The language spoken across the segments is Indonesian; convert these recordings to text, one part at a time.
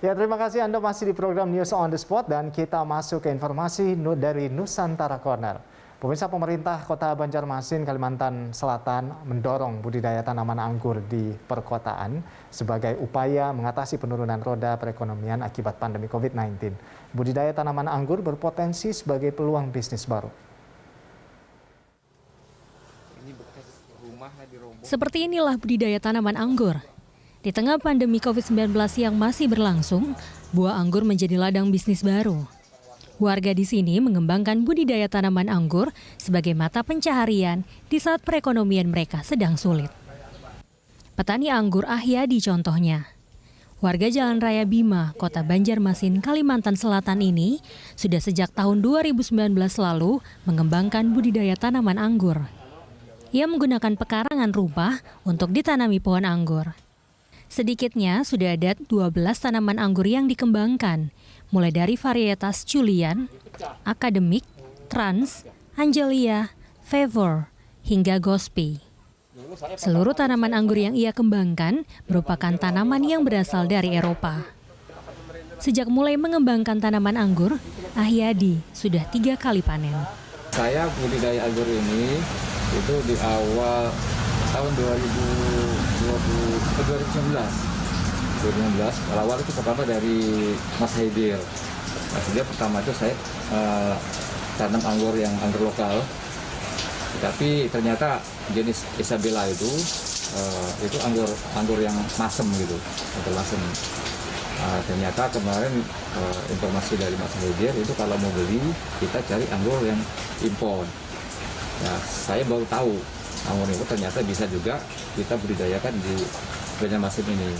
Ya, terima kasih Anda masih di program News on the Spot dan kita masuk ke informasi dari Nusantara Corner. Pemirsa, pemerintah Kota Banjarmasin, Kalimantan Selatan mendorong budidaya tanaman anggur di perkotaan sebagai upaya mengatasi penurunan roda perekonomian akibat pandemi COVID-19. Budidaya tanaman anggur berpotensi sebagai peluang bisnis baru. Seperti inilah budidaya tanaman anggur. Di tengah pandemi COVID-19 yang masih berlangsung, buah anggur menjadi ladang bisnis baru. Warga di sini mengembangkan budidaya tanaman anggur sebagai mata pencaharian di saat perekonomian mereka sedang sulit. Petani anggur Ahyadi contohnya. Warga Jalan Raya Bima, Kota Banjarmasin, Kalimantan Selatan ini sudah sejak tahun 2019 lalu mengembangkan budidaya tanaman anggur. Ia menggunakan pekarangan rumah untuk ditanami pohon anggur. Sedikitnya sudah ada 12 tanaman anggur yang dikembangkan, mulai dari varietas Julian, Akademik, Trans, Angelia, Favor, hingga Gospi. Seluruh tanaman anggur yang ia kembangkan merupakan tanaman yang berasal dari Eropa. Sejak mulai mengembangkan tanaman anggur, Ahyadi sudah 3 kali panen. Saya budidaya anggur ini itu di awal tahun 2019. Awal itu pertama dari Mas Haidir. Mas Haidir pertama itu saya tanam anggur yang anggur lokal. Tapi ternyata jenis Isabella itu anggur yang masem gitu, anggur masem. Ternyata kemarin informasi dari Mas Haidir itu kalau mau beli kita cari anggur yang impor. Nah, saya baru tahu anggur itu ternyata bisa juga kita budidayakan di Banjarmasin ini.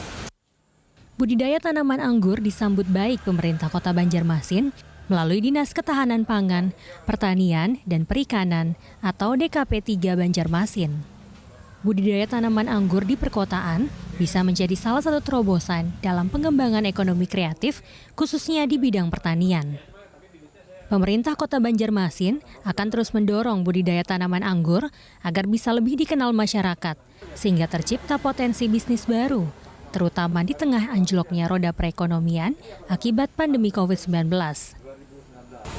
Budidaya tanaman anggur disambut baik pemerintah Kota Banjarmasin melalui Dinas Ketahanan Pangan, Pertanian, dan Perikanan atau DKP 3 Banjarmasin. Budidaya tanaman anggur di perkotaan bisa menjadi salah satu terobosan dalam pengembangan ekonomi kreatif, khususnya di bidang pertanian. Pemerintah Kota Banjarmasin akan terus mendorong budidaya tanaman anggur agar bisa lebih dikenal masyarakat, sehingga tercipta potensi bisnis baru, terutama di tengah anjloknya roda perekonomian akibat pandemi COVID-19.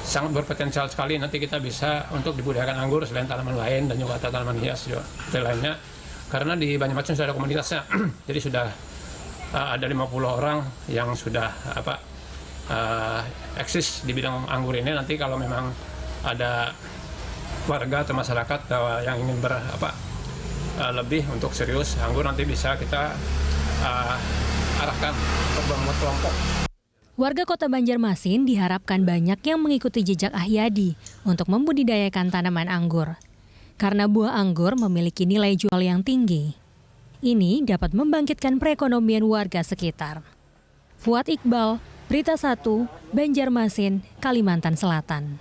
Sangat berpotensial sekali nanti kita bisa untuk dibudidayakan anggur selain tanaman lain dan juga tanaman hias juga lainnya. Karena di Banjarmasin sudah ada komunitasnya, jadi sudah ada 50 orang yang sudah eksis di bidang anggur ini. Nanti kalau memang ada warga atau masyarakat yang ingin lebih untuk serius anggur, nanti bisa kita arahkan untuk membuat kelompok. Warga Kota Banjarmasin diharapkan banyak yang mengikuti jejak Ahyadi untuk membudidayakan tanaman anggur. Karena buah anggur memiliki nilai jual yang tinggi. Ini dapat membangkitkan perekonomian warga sekitar. Fuad Iqbal, Berita 1, Banjarmasin, Kalimantan Selatan.